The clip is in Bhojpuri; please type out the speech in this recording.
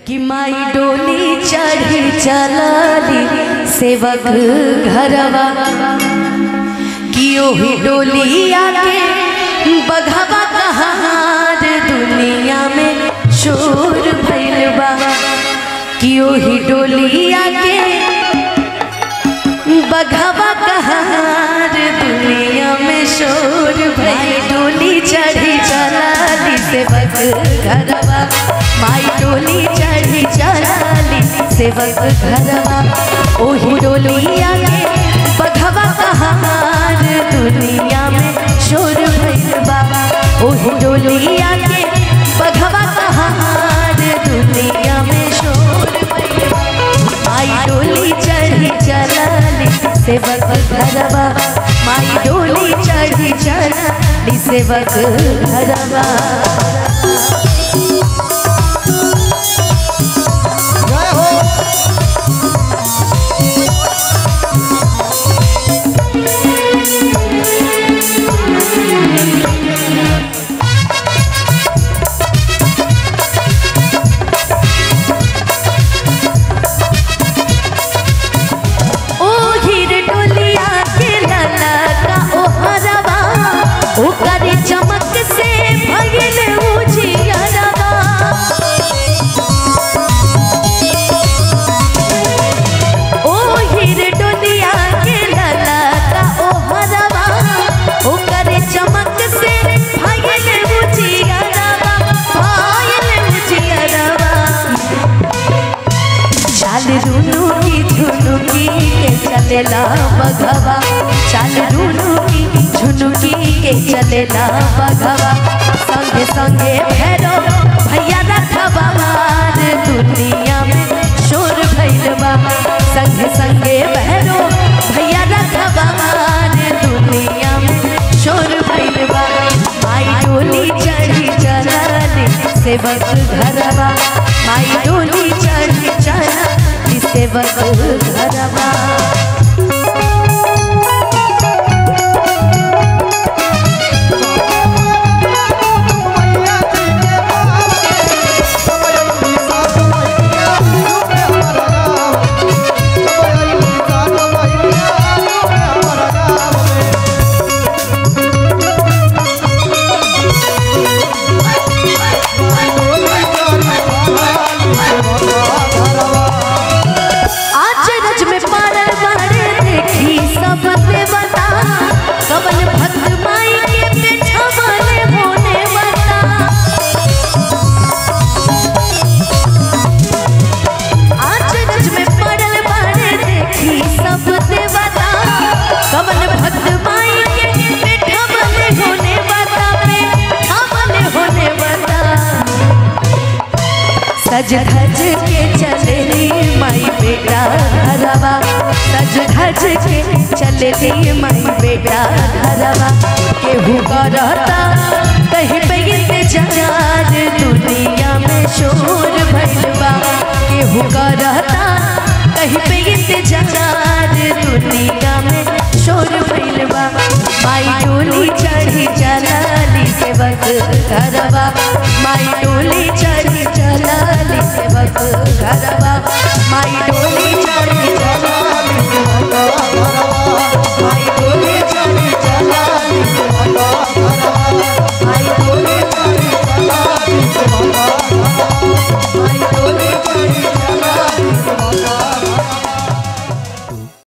कि माई डोली चढ़ी चलाली सेवक घरवा कि ओही डोली आके बघवा कहार दुनिया में शोर भइल बा कि ओही डोली आके बघवा कहार दुनिया में शोर भइल। डोली चढ़ी चलाली सेवक घरवा माई डोली चढ़ी चलाली सेवक घरवा ओही डोली आके बघवा कहार दुनिया में शोर भइल बा ओही डोली आके बघवा कहार दुनिया में शोर भइल बा। माई डोली चढ़ी चलाली सेवक घरवा माई डोली चढ़ी चलाली सेवक घरवा। चमक से भइल उजियारवा ओ हीर डोलिया के ललका ओहरवा ओकर चमक से भइल उजियारवा चाल रूनू की झुनुकी के चलेला बघवा चाल रूनू की झुनुकी के चलेला बघवा संगे संगे भैरो भैया रखवा मार दुनिया में शोर भइल बा संगे संगे भैरो भैया रखवा मार दुनिया में शोर भइल बा। माई डोली चढ़ी चलाली सेवक घरवा माई डोली चढ़ी चलाली सेवक घरवा। सज धज के चलेली माई बेटा घरवा सज धज के चलेली माई बेटा घरवा केहू करता कहीं पे इंतजार दुनिया में शोर भइल बा केहू करता कहीं पे इंतजार दुनिया में शोर भइल बा। माई डोली चढ़ी चलाली सेवक घरवा माई डोली चढ़ी चलाली